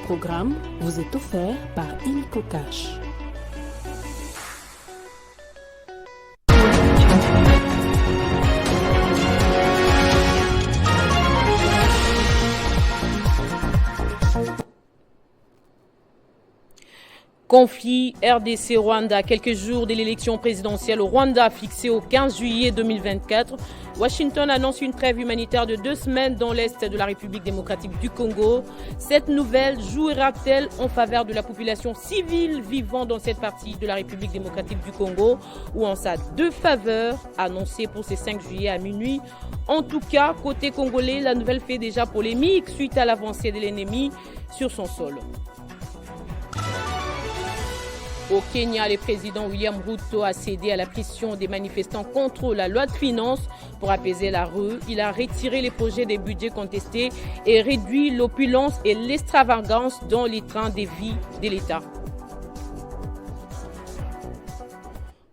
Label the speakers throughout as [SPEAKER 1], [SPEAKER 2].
[SPEAKER 1] programme vous est offert par Illico Cash.
[SPEAKER 2] Conflit RDC-Rwanda, quelques jours de l'élection présidentielle au Rwanda fixée au 15 juillet 2024. Washington annonce une trêve humanitaire de 2 semaines dans l'est de la République démocratique du Congo. Cette nouvelle jouera-t-elle en faveur de la population civile vivant dans cette partie de la République démocratique du Congo ou en sa défaveur, annoncée pour ce 5 juillet à minuit? En tout cas, côté congolais, la nouvelle fait déjà polémique suite à l'avancée de l'ennemi sur son sol. Au Kenya, le président William Ruto a cédé à la pression des manifestants contre la loi de finances pour apaiser la rue. Il a retiré les projets des budgets contestés et réduit l'opulence et l'extravagance dans les trains de vie de l'État.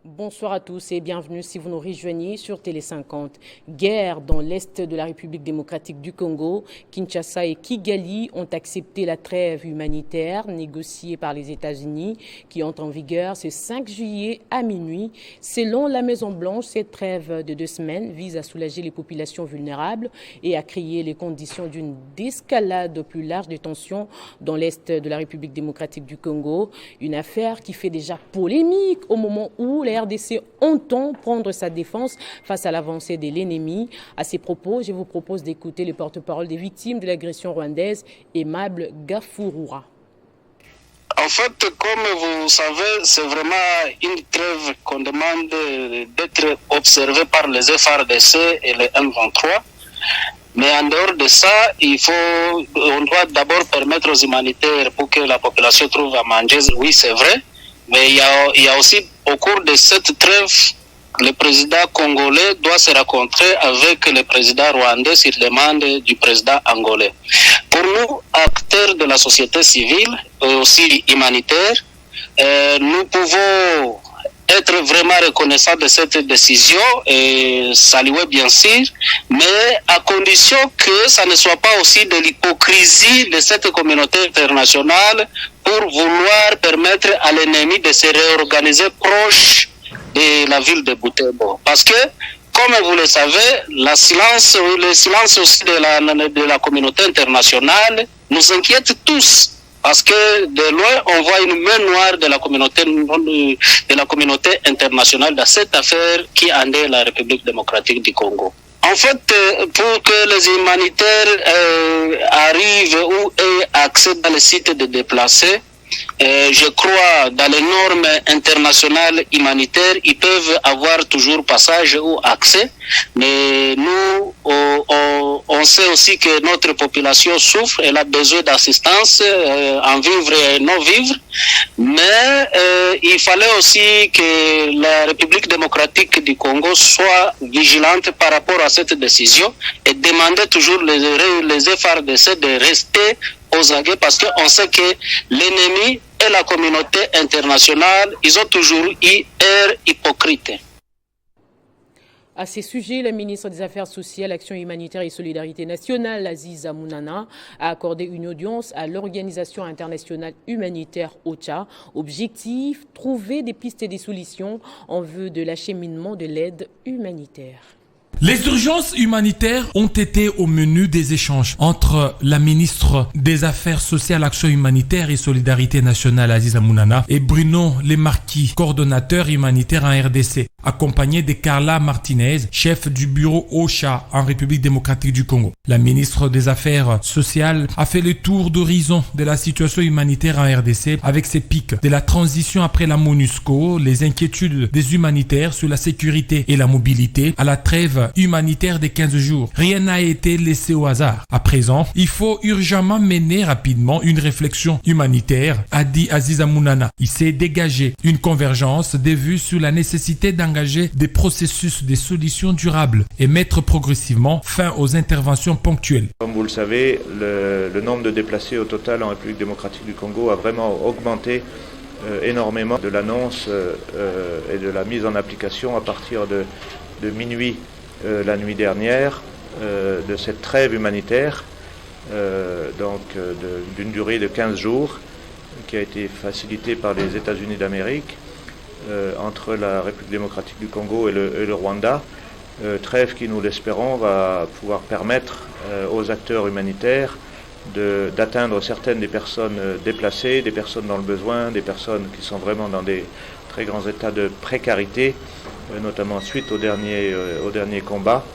[SPEAKER 2] Bonsoir à tous et bienvenue si vous nous rejoignez sur Télé 50. Guerre dans l'est de la République démocratique du Congo. Kinshasa et Kigali ont accepté la trêve humanitaire négociée par les États-Unis qui entre en vigueur ce 5 juillet à minuit. Selon la Maison-Blanche, cette trêve de 2 semaines vise à soulager les populations vulnérables et à créer les conditions d'une escalade plus large de tensions dans l'est de la République démocratique du Congo. Une affaire qui fait déjà polémique au moment où la RDC entend prendre sa défense face à l'avancée de l'ennemi. À ces propos, je vous propose d'écouter le porte-parole des victimes de l'agression rwandaise, Aimable Gafurura.
[SPEAKER 3] En fait, comme vous savez, c'est vraiment une trêve qu'on demande d'être observée par les FARDC et les M23. Mais en dehors de ça, on doit d'abord permettre aux humanitaires pour que la population trouve à manger. Oui, c'est vrai. Mais il y a aussi, au cours de cette trêve, le président congolais doit se rencontrer avec le président rwandais sur demande du président angolais. Pour nous, acteurs de la société civile, aussi humanitaire, nous pouvons être vraiment reconnaissants de cette décision et saluer bien sûr, mais à condition que ça ne soit pas aussi de l'hypocrisie de cette communauté internationale pour vouloir permettre à l'ennemi de se réorganiser proche de la ville de Butembo. Parce que, comme vous le savez, le silence aussi de la communauté internationale nous inquiète tous. Parce que de loin, on voit une main noire de la communauté internationale dans cette affaire qui en est la République démocratique du Congo. En fait, pour que les humanitaires arrivent ou aient accès dans les sites de déplacés, je crois dans les normes internationales humanitaires, ils peuvent avoir toujours passage ou accès. Mais nous, on sait aussi que notre population souffre, elle a besoin d'assistance en vivre et non vivre. Mais il fallait aussi que la République démocratique du Congo soit vigilante par rapport à cette décision et demander toujours les FARDC de rester aux aguets parce qu'on sait que l'ennemi et la communauté internationale, ils ont toujours eu air hypocrite.
[SPEAKER 2] À ces sujets, la ministre des Affaires sociales, Action humanitaire et solidarité nationale, Aziza Mounana, a accordé une audience à l'Organisation internationale humanitaire OCHA. Objectif, trouver des pistes et des solutions en vue de l'acheminement de l'aide humanitaire.
[SPEAKER 4] Les urgences humanitaires ont été au menu des échanges entre la ministre des Affaires sociales, Action humanitaire et solidarité nationale, Aziza Mounana, et Bruno Lemarquis, coordonnateur humanitaire en RDC, accompagné de Carla Martinez, chef du bureau OCHA en République démocratique du Congo. La ministre des Affaires sociales a fait le tour d'horizon de la situation humanitaire en RDC avec ses pics de la transition après la MONUSCO, les inquiétudes des humanitaires sur la sécurité et la mobilité, à la trêve humanitaire des 15 jours. Rien n'a été laissé au hasard. À présent, il faut urgemment mener rapidement une réflexion humanitaire, a dit Aziza Mounana. Il s'est dégagé une convergence des vues sur la nécessité d'engager des processus de solutions durables et mettre progressivement fin aux interventions ponctuelles.
[SPEAKER 5] Comme vous le savez, le nombre de déplacés au total en République démocratique du Congo a vraiment augmenté énormément de l'annonce et de la mise en application à partir de minuit la nuit dernière de cette trêve humanitaire d'une durée de 15 jours, qui a été facilitée par les États-Unis d'Amérique entre la République démocratique du Congo et le Rwanda. Trêve qui, nous l'espérons, va pouvoir permettre aux acteurs humanitaires d'atteindre certaines des personnes déplacées, des personnes dans le besoin, des personnes qui sont vraiment dans des très grands états de précarité, notamment suite au dernier combat,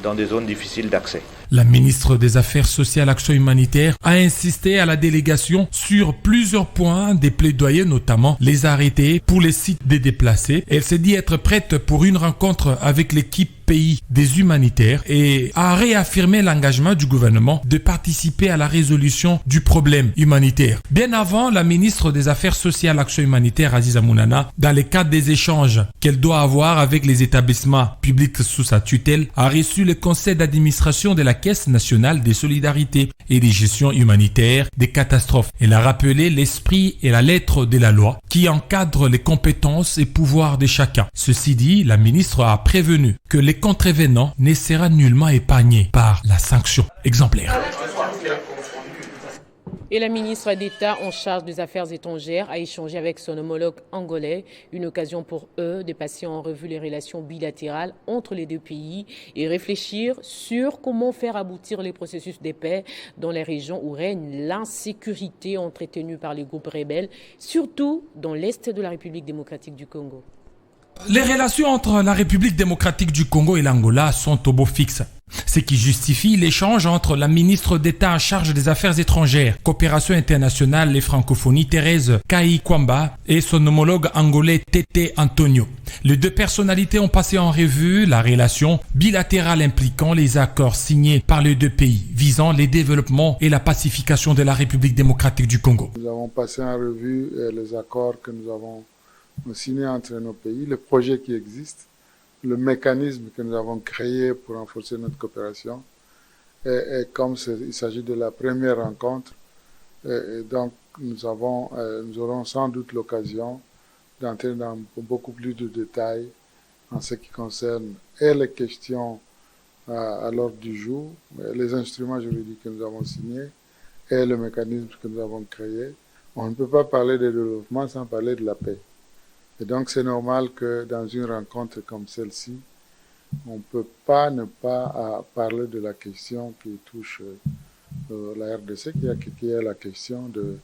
[SPEAKER 5] dans des zones difficiles d'accès.
[SPEAKER 4] La ministre des Affaires sociales et Action humanitaire a insisté à la délégation sur plusieurs points des plaidoyers, notamment les arrêtés pour les sites des déplacés. Elle s'est dit être prête pour une rencontre avec l'équipe pays des humanitaires et a réaffirmé l'engagement du gouvernement de participer à la résolution du problème humanitaire. Bien avant, la ministre des Affaires sociales et Action humanitaire, Aziza Mounana, dans le cadre des échanges qu'elle doit avoir avec les établissements publics sous sa tutelle, a reçu le conseil d'administration de la Caisse nationale des solidarités et des gestions humanitaires des catastrophes. Elle a rappelé l'esprit et la lettre de la loi qui encadre les compétences et pouvoirs de chacun. Ceci dit, la ministre a prévenu que les contrevenants ne seront nullement épargnés par la sanction exemplaire.
[SPEAKER 2] Et la ministre d'État en charge des Affaires étrangères a échangé avec son homologue angolais, une occasion pour eux de passer en revue les relations bilatérales entre les deux pays et réfléchir sur comment faire aboutir les processus de paix dans les régions où règne l'insécurité entretenue par les groupes rebelles, surtout dans l'est de la République démocratique du Congo.
[SPEAKER 4] Les relations entre la République démocratique du Congo et l'Angola sont au beau fixe. Ce qui justifie l'échange entre la ministre d'État en charge des Affaires étrangères, coopération internationale et francophonie, Thérèse Kayi-Kwamba, et son homologue angolais Tete Antonio. Les deux personnalités ont passé en revue la relation bilatérale impliquant les accords signés par les deux pays visant le développement et la pacification de la République démocratique du Congo.
[SPEAKER 6] Nous avons passé en revue les accords que nous avons signés entre nos pays, les projets qui existent, le mécanisme que nous avons créé pour renforcer notre coopération. Et comme il s'agit de la première rencontre, donc nous aurons sans doute l'occasion d'entrer dans beaucoup plus de détails en ce qui concerne et les questions à l'ordre du jour, les instruments juridiques que nous avons signés et le mécanisme que nous avons créé. On ne peut pas parler de développement sans parler de la paix. Et donc c'est normal que dans une rencontre comme celle-ci, on ne peut pas ne pas parler de la question qui touche la RDC, qui est la question de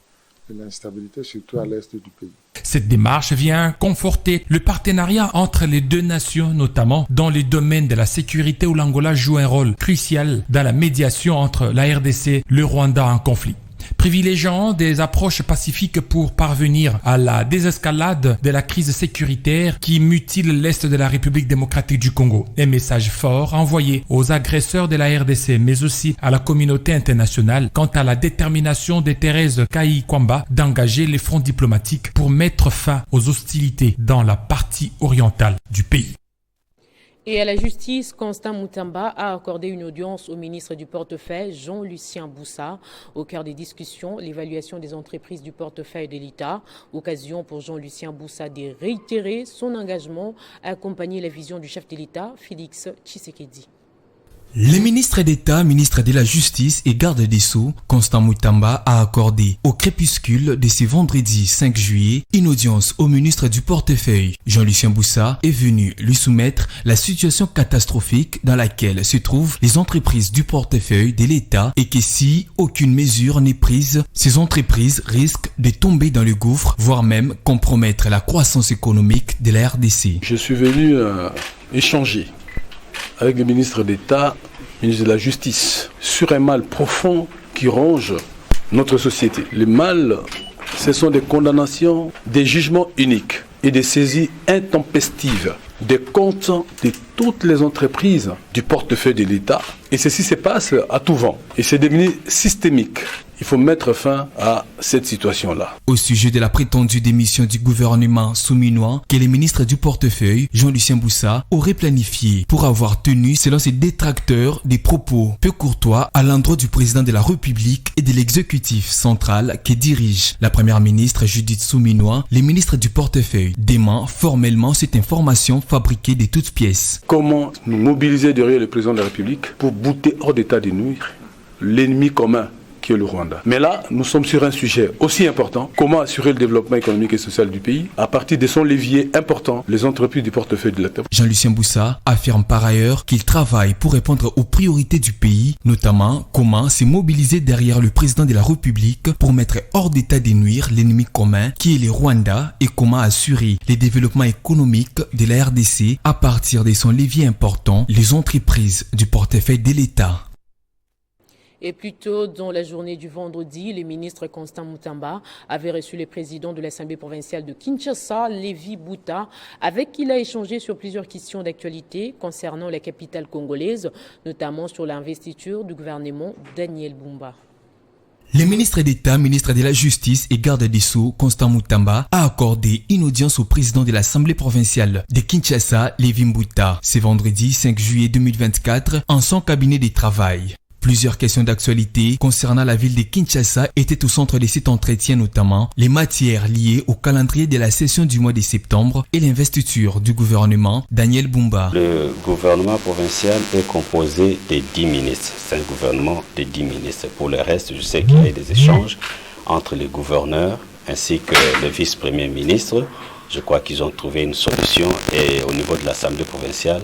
[SPEAKER 6] l'instabilité, surtout à l'est du pays.
[SPEAKER 4] Cette démarche vient conforter le partenariat entre les deux nations, notamment dans les domaines de la sécurité où l'Angola joue un rôle crucial dans la médiation entre la RDC et le Rwanda en conflit. Privilégiant des approches pacifiques pour parvenir à la désescalade de la crise sécuritaire qui mutile l'Est de la République démocratique du Congo. Un message fort envoyé aux agresseurs de la RDC, mais aussi à la communauté internationale quant à la détermination de Thérèse Kayi-Kwamba d'engager les fronts diplomatiques pour mettre fin aux hostilités dans la partie orientale du pays.
[SPEAKER 2] Et à la justice, Constant Mutamba a accordé une audience au ministre du portefeuille, Jean-Lucien Boussa. Au cœur des discussions, l'évaluation des entreprises du portefeuille de l'État. Occasion pour Jean-Lucien Boussa de réitérer son engagement à accompagner la vision du chef de l'État, Félix Tshisekedi.
[SPEAKER 7] Le ministre d'État, ministre de la Justice et garde des Sceaux, Constant Mutamba, a accordé au crépuscule de ce vendredi 5 juillet une audience au ministre du portefeuille. Jean-Lucien Boussa est venu lui soumettre la situation catastrophique dans laquelle se trouvent les entreprises du portefeuille de l'État et que si aucune mesure n'est prise, ces entreprises risquent de tomber dans le gouffre, voire même compromettre la croissance économique de la RDC.
[SPEAKER 8] Je suis venu échanger avec le ministre d'État, ministre de la Justice, sur un mal profond qui ronge notre société. Le mal, ce sont des condamnations, des jugements uniques et des saisies intempestives des comptes de toutes les entreprises du portefeuille de l'État. Et ceci se passe à tout vent. Et c'est devenu systémique. Il faut mettre fin à cette situation-là.
[SPEAKER 7] Au sujet de la prétendue démission du gouvernement souminois que le ministre du portefeuille, Jean-Lucien Boussa, aurait planifié pour avoir tenu, selon ses détracteurs, des propos peu courtois à l'endroit du président de la République et de l'exécutif central que dirige la première ministre Judith Souminois, le ministre du portefeuille dément formellement cette information fabriquée de toutes pièces.
[SPEAKER 8] Comment nous mobiliser derrière le président de la République pour bouter hors d'état de nuire l'ennemi commun qui est le Rwanda. Mais là, nous sommes sur un sujet aussi important, comment assurer le développement économique et social du pays à partir de son levier important, les entreprises du portefeuille de l'État.
[SPEAKER 7] Jean-Lucien Boussa affirme par ailleurs qu'il travaille pour répondre aux priorités du pays, notamment comment se mobiliser derrière le président de la République pour mettre hors d'état de nuire l'ennemi commun qui est le Rwanda et comment assurer le développement économique de la RDC à partir de son levier important, les entreprises du portefeuille de l'État.
[SPEAKER 2] Et plus tôt dans la journée du vendredi, le ministre Constant Mutamba avait reçu le président de l'Assemblée provinciale de Kinshasa, Lévi Bouta, avec qui il a échangé sur plusieurs questions d'actualité concernant la capitale congolaise, notamment sur l'investiture du gouvernement Daniel Bumba.
[SPEAKER 7] Le ministre d'État, ministre de la Justice et garde des Sceaux, Constant Mutamba, a accordé une audience au président de l'Assemblée provinciale de Kinshasa, Lévi Bouta, ce vendredi 5 juillet 2024, en son cabinet de travail. Plusieurs questions d'actualité concernant la ville de Kinshasa étaient au centre de cet entretien, notamment les matières liées au calendrier de la session du mois de septembre et l'investiture du gouvernement Daniel Bumba.
[SPEAKER 9] Le gouvernement provincial est composé de 10 ministres. C'est un gouvernement de 10 ministres. Pour le reste, je sais qu'il y a des échanges entre les gouverneurs ainsi que le vice-premier ministre. Je crois qu'ils ont trouvé une solution et au niveau de l'Assemblée provinciale,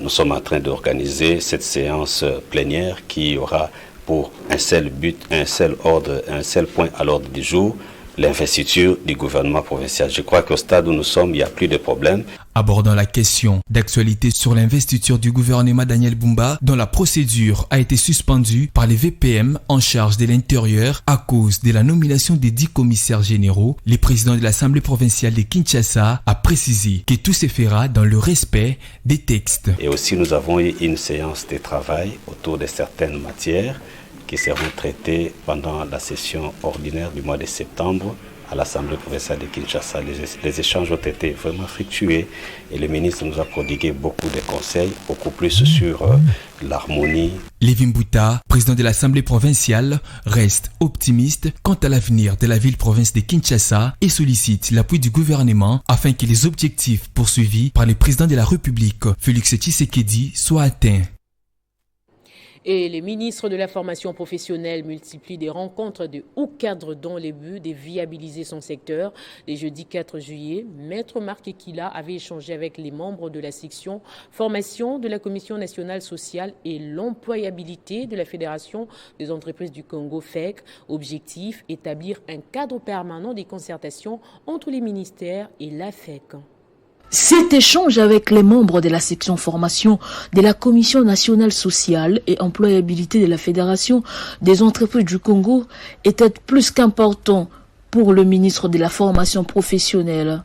[SPEAKER 9] nous sommes en train d'organiser cette séance plénière qui aura pour un seul but, un seul ordre, un seul point à l'ordre du jour, l'investiture du gouvernement provincial. Je crois qu'au stade où nous sommes, il n'y a plus de problème.
[SPEAKER 7] Abordant la question d'actualité sur l'investiture du gouvernement Daniel Bumba, dont la procédure a été suspendue par les VPM en charge de l'intérieur à cause de la nomination des 10 commissaires généraux, le président de l'Assemblée provinciale de Kinshasa a précisé que tout se fera dans le respect des textes.
[SPEAKER 9] Et aussi, nous avons eu une séance de travail autour de certaines matières qui seront traitées pendant la session ordinaire du mois de septembre à l'Assemblée provinciale de Kinshasa. Les échanges ont été vraiment fructueux et le ministre nous a prodigué beaucoup de conseils, beaucoup plus sur l'harmonie.
[SPEAKER 7] Lévi Bouta, président de l'Assemblée provinciale, reste optimiste quant à l'avenir de la ville-province de Kinshasa et sollicite l'appui du gouvernement afin que les objectifs poursuivis par le président de la République, Félix Tshisekedi, soient atteints.
[SPEAKER 2] Et les ministres de la formation professionnelle multiplient des rencontres de hauts cadres dans le but de viabiliser son secteur. Le jeudi 4 juillet, Maître Marc Ekila avait échangé avec les membres de la section formation de la Commission nationale sociale et l'employabilité de la Fédération des entreprises du Congo, FEC. Objectif, établir un cadre permanent des concertations entre les ministères et la FEC.
[SPEAKER 10] Cet échange avec les membres de la section formation de la Commission nationale sociale et employabilité de la Fédération des entreprises du Congo était plus qu'important pour le ministre de la formation professionnelle.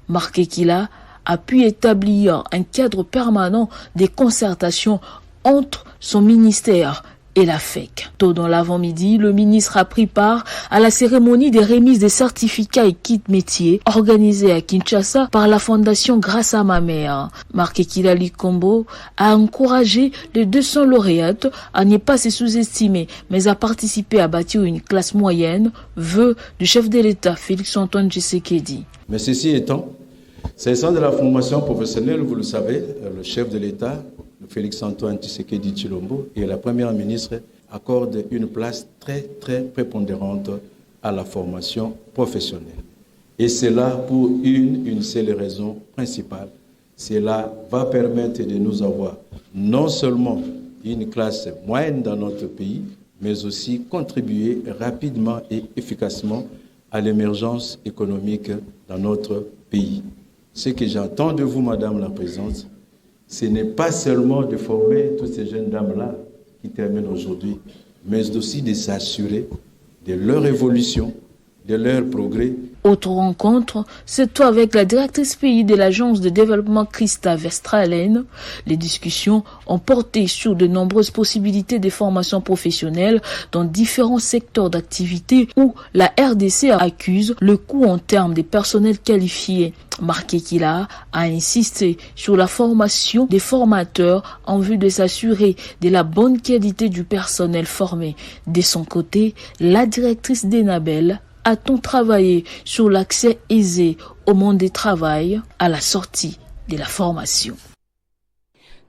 [SPEAKER 10] Marc Ekila a pu établir un cadre permanent des concertations entre son ministère et la FEC. Tôt dans l'avant-midi, le ministre a pris part à la cérémonie des remises des certificats et kits métiers organisée à Kinshasa par la fondation Grâce à ma mère. Marc Ekila Likombo a encouragé les 200 lauréates à ne pas se sous-estimer, mais à participer à bâtir une classe moyenne, vœu du chef de l'État Félix-Antoine Tshisekedi.
[SPEAKER 11] Mais ceci étant, s'agissant de la formation professionnelle, vous le savez, le chef de l'État Félix-Antoine Tshisekedi Tshilombo et la première ministre accordent une place très prépondérante à la formation professionnelle. Et cela pour une seule raison principale. Cela va permettre de nous avoir non seulement une classe moyenne dans notre pays, mais aussi contribuer rapidement et efficacement à l'émergence économique dans notre pays. Ce que j'entends de vous, Madame la Présidente, ce n'est pas seulement de former toutes ces jeunes dames-là qui terminent aujourd'hui, mais aussi de s'assurer de leur évolution, de leur progrès.
[SPEAKER 10] Autre rencontre, c'est avec la directrice pays de l'agence de développement Christa Verstraelen. Les discussions ont porté sur de nombreuses possibilités de formation professionnelle dans différents secteurs d'activité où la RDC accuse le coût en termes de personnel qualifié. Marc Ekila a insisté sur la formation des formateurs en vue de s'assurer de la bonne qualité du personnel formé. De son côté, la directrice d'Enabel a-t-on travaillé sur l'accès aisé au monde du travail à la sortie de la formation.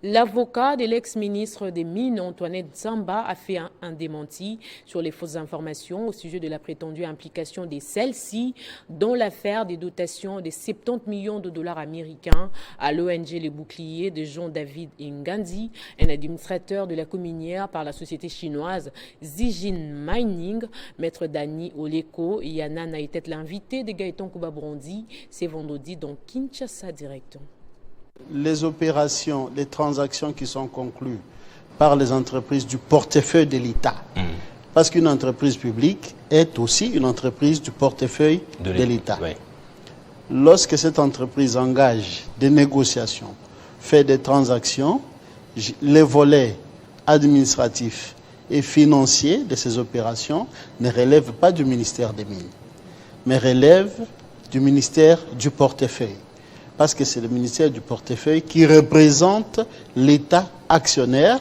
[SPEAKER 2] L'avocat de l'ex-ministre des Mines, Antoinette Zamba, a fait un démenti sur les fausses informations au sujet de la prétendue implication de celle-ci dans l'affaire des dotations de 70 millions de dollars américains à l'ONG Les Boucliers de Jean-David Ngandi, un administrateur de la communière par la société chinoise Zijin Mining. Maître Dani Oleko et Yana Naïtet, l'invité de Gaëtan Kouba-Brondi, c'est vendredi dans Kinshasa Direction.
[SPEAKER 12] Les opérations, les transactions qui sont conclues par les entreprises du portefeuille de l'État. Parce qu'une entreprise publique est aussi une entreprise du portefeuille de l'État. Oui. Lorsque cette entreprise engage des négociations, fait des transactions, les volets administratifs et financiers de ces opérations ne relèvent pas du ministère des Mines, mais relèvent du ministère du portefeuille. Parce que c'est le ministère du portefeuille qui représente l'État actionnaire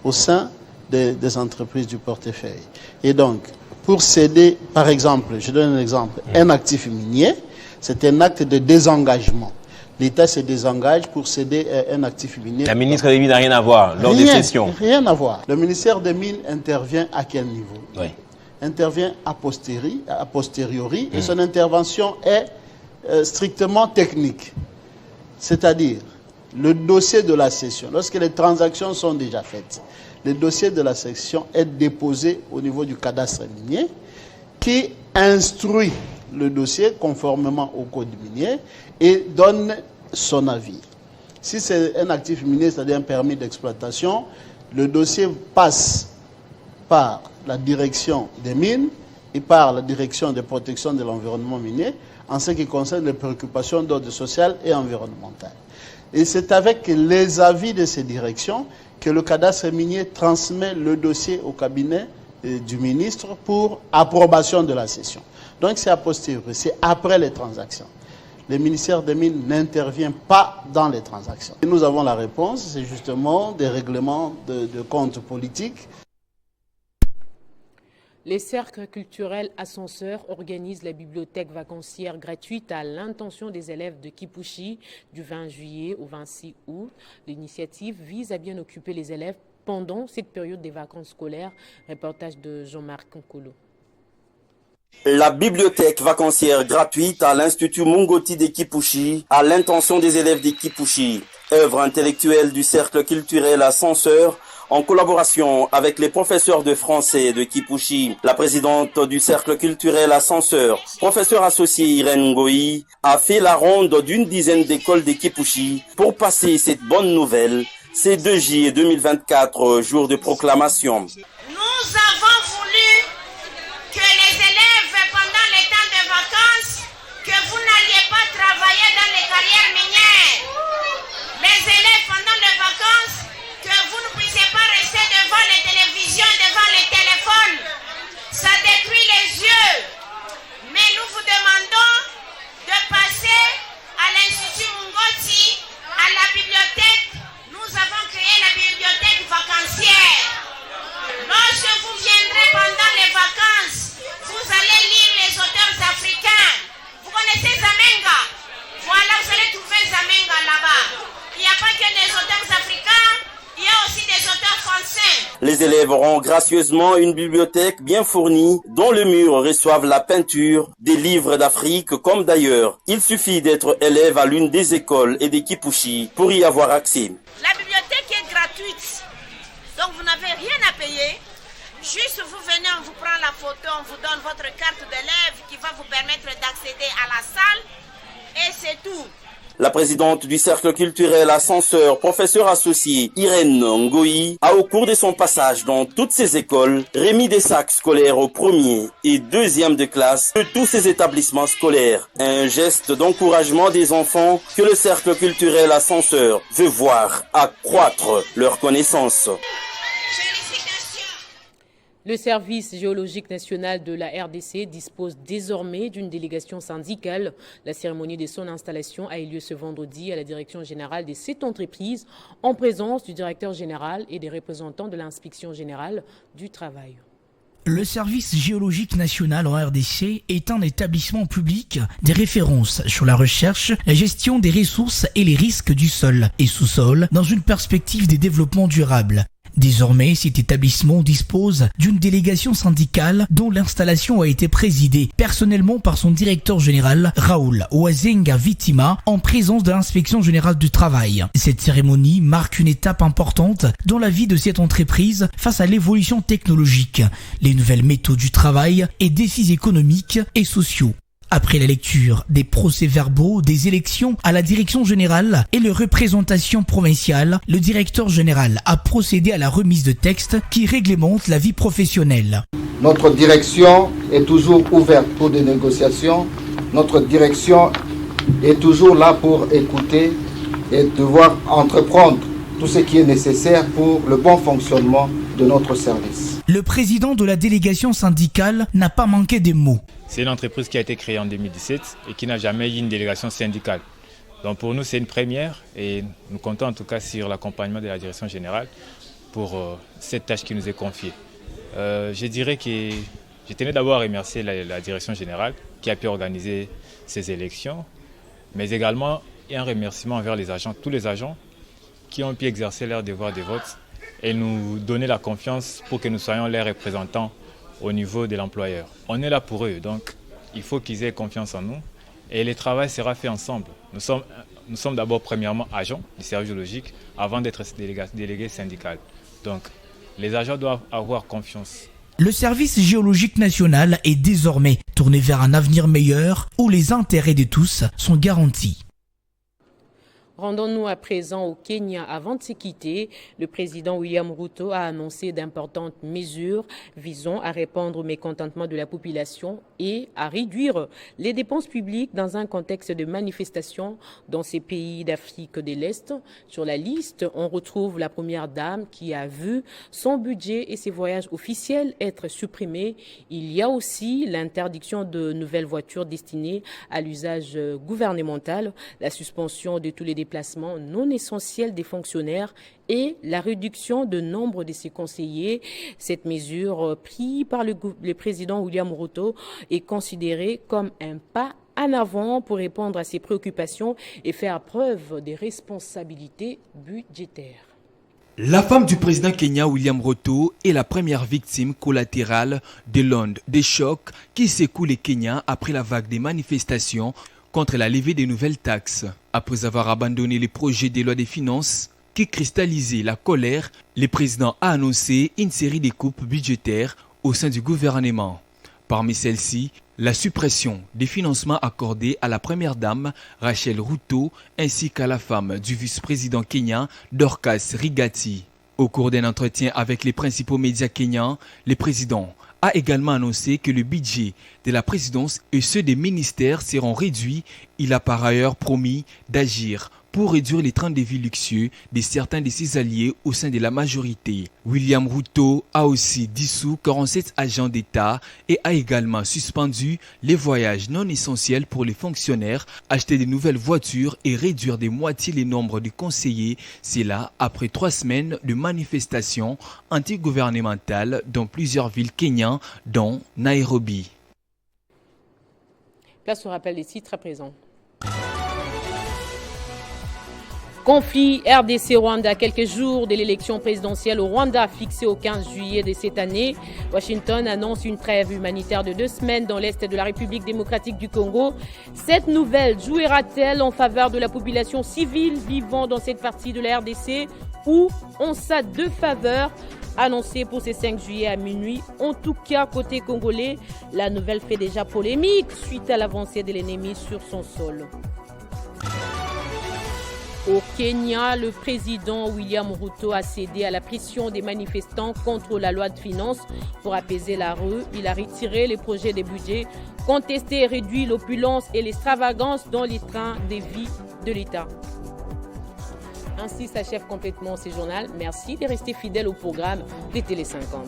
[SPEAKER 12] au sein des entreprises du portefeuille. Et donc, pour céder, par exemple, je donne un exemple, un actif minier, c'est un acte de désengagement. L'État se désengage pour céder un actif minier.
[SPEAKER 13] La ministre des Mines n'a rien à voir lors des sessions.
[SPEAKER 12] Rien à voir. Le ministère des Mines intervient à quel niveau? Oui. Intervient a posteriori et son intervention est strictement technique. C'est-à-dire, le dossier de la cession, lorsque les transactions sont déjà faites, le dossier de la cession est déposé au niveau du cadastre minier qui instruit le dossier conformément au code minier et donne son avis. Si c'est un actif minier, c'est-à-dire un permis d'exploitation, le dossier passe par la direction des mines et par la direction de protection de l'environnement minier en ce qui concerne les préoccupations d'ordre social et environnemental. Et c'est avec les avis de ces directions que le cadastre minier transmet le dossier au cabinet du ministre pour approbation de la cession. Donc c'est a posteriori, c'est après les transactions. Le ministère des Mines n'intervient pas dans les transactions. Et nous avons la réponse, c'est justement des règlements de comptes politiques.
[SPEAKER 2] Les cercles culturels Ascenseur organisent la bibliothèque vacancière gratuite à l'intention des élèves de Kipushi du 20 juillet au 26 août. L'initiative vise à bien occuper les élèves pendant cette période des vacances scolaires. Reportage de Jean-Marc Nkolo.
[SPEAKER 14] La bibliothèque vacancière gratuite à l'Institut Mongoti de Kipushi à l'intention des élèves de Kipushi. Œuvre intellectuelle du cercle culturel Ascenseur en collaboration avec les professeurs de français de Kipushi. La présidente du cercle culturel Ascenseur, professeur associé Irène Ngoï, a fait la ronde d'une dizaine d'écoles de Kipushi pour passer cette bonne nouvelle, ces 2 juillet 2024, jour de proclamation.
[SPEAKER 15] Nous avons voulu que les élèves, pendant les temps de vacances, que vous n'alliez pas travailler dans les carrières minières. Les élèves, pendant les vacances, que vous ne puissiez pas rester devant les télévisions, devant les téléphones. Ça détruit les yeux. Mais nous vous demandons de passer à l'Institut Mungoti, à la bibliothèque. Nous avons créé la bibliothèque vacancière. Lorsque vous viendrez pendant les vacances, vous allez lire les auteurs africains. Vous connaissez Zamenga? Voilà, vous allez trouver Zamenga là-bas. Il n'y a pas que des auteurs africains, il y a aussi des auteurs français.
[SPEAKER 14] Les élèves auront gracieusement une bibliothèque bien fournie dont les murs reçoivent la peinture des livres d'Afrique comme d'ailleurs. Il suffit d'être élève à l'une des écoles et des Kipushi pour y avoir accès.
[SPEAKER 15] La bibliothèque est gratuite, donc vous n'avez rien à payer. Juste vous venez, on vous prend la photo, on vous donne votre carte d'élève qui va vous permettre d'accéder à la salle et c'est tout.
[SPEAKER 14] La présidente du cercle culturel Ascenseur, professeur associé Irène Ngoï, a au cours de son passage dans toutes ces écoles remis des sacs scolaires aux premiers et deuxièmes de classe de tous ces établissements scolaires. Un geste d'encouragement des enfants que le cercle culturel Ascenseur veut voir accroître leur connaissance.
[SPEAKER 2] Le service géologique national de la RDC dispose désormais d'une délégation syndicale. La cérémonie de son installation a eu lieu ce vendredi à la direction générale de cette entreprise en présence du directeur général et des représentants de l'inspection générale du travail.
[SPEAKER 16] Le service géologique national en RDC est un établissement public des références sur la recherche, la gestion des ressources et les risques du sol et sous-sol dans une perspective des développements durables. Désormais, cet établissement dispose d'une délégation syndicale dont l'installation a été présidée personnellement par son directeur général Raoul Oazenga Vitima en présence de l'inspection générale du travail. Cette cérémonie marque une étape importante dans la vie de cette entreprise face à l'évolution technologique, les nouvelles méthodes du travail et défis économiques et sociaux. Après la lecture des procès-verbaux des élections à la direction générale et les représentations provinciales, le directeur général a procédé à la remise de textes qui réglementent la vie professionnelle.
[SPEAKER 17] Notre direction est toujours ouverte pour des négociations. Notre direction est toujours là pour écouter et devoir entreprendre tout ce qui est nécessaire pour le bon fonctionnement de notre service.
[SPEAKER 16] Le président de la délégation syndicale n'a pas manqué des mots.
[SPEAKER 18] C'est une entreprise qui a été créée en 2017 et qui n'a jamais eu une délégation syndicale. Donc pour nous, c'est une première et nous comptons en tout cas sur l'accompagnement de la direction générale pour cette tâche qui nous est confiée. Je dirais que je tenais d'abord à remercier la direction générale qui a pu organiser ces élections, mais également un remerciement envers les agents, tous les agents qui ont pu exercer leur devoir de vote et nous donner la confiance pour que nous soyons leurs représentants au niveau de l'employeur. On est là pour eux, donc il faut qu'ils aient confiance en nous et le travail sera fait ensemble. Nous sommes d'abord premièrement agents du service géologique avant d'être délégués syndicaux. Donc les agents doivent avoir confiance.
[SPEAKER 16] Le service géologique national est désormais tourné vers un avenir meilleur où les intérêts de tous sont garantis.
[SPEAKER 2] Rendons-nous à présent au Kenya. Avant de se quitter, le président William Ruto a annoncé d'importantes mesures visant à répondre au mécontentement de la population et à réduire les dépenses publiques dans un contexte de manifestation dans ces pays d'Afrique de l'Est. Sur la liste, on retrouve la première dame qui a vu son budget et ses voyages officiels être supprimés. Il y a aussi l'interdiction de nouvelles voitures destinées à l'usage gouvernemental, la suspension de tous les déplacements non essentiels des fonctionnaires et la réduction de nombre de ses conseillers. Cette mesure prise par le président William Ruto est considérée comme un pas en avant pour répondre à ses préoccupations et faire preuve de responsabilité budgétaire.
[SPEAKER 7] La femme du président Kenya William Ruto est la première victime collatérale de l'onde des chocs qui secoue le Kenya après la vague des manifestations contre la levée des nouvelles taxes. Après avoir abandonné les projets de loi des finances qui cristallisaient la colère, le président a annoncé une série de coupes budgétaires au sein du gouvernement. Parmi celles-ci, la suppression des financements accordés à la première dame Rachel Ruto ainsi qu'à la femme du vice-président kenyan Dorcas Rigati. Au cours d'un entretien avec les principaux médias kenyans, le président a également annoncé que le budget de la présidence et ceux des ministères seront réduits. Il a par ailleurs promis d'agir pour réduire les trains de vie luxueux de certains de ses alliés au sein de la majorité. William Ruto a aussi dissous 47 agents d'État et a également suspendu les voyages non essentiels pour les fonctionnaires, acheter de nouvelles voitures et réduire de moitié le nombre de conseillers. C'est là après 3 semaines de manifestations antigouvernementales dans plusieurs villes kenyannes, dont Nairobi.
[SPEAKER 2] Place au rappel des titres à présent. Conflit RDC-Rwanda, quelques jours de l'élection présidentielle au Rwanda fixée au 15 juillet de cette année. Washington annonce une trêve humanitaire de 2 semaines dans l'est de la République démocratique du Congo. Cette nouvelle jouera-t-elle en faveur de la population civile vivant dans cette partie de la RDC ou en sa défaveur? Annoncé pour ce 5 juillet à minuit. En tout cas, côté congolais, la nouvelle fait déjà polémique suite à l'avancée de l'ennemi sur son sol. Au Kenya, le président William Ruto a cédé à la pression des manifestants contre la loi de finances pour apaiser la rue. Il a retiré les projets de budget, contesté et réduit l'opulence et l'extravagance dans les trains de vie de l'État. Ainsi s'achève complètement ce journal. Merci de rester fidèle au programme de Télé 50.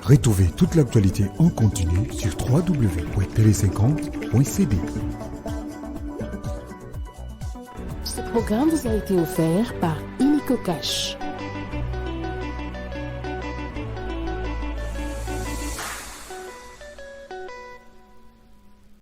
[SPEAKER 19] Retrouvez toute l'actualité en continu sur www.tele50.cd.
[SPEAKER 1] programme vous a été offert par Illico Cash.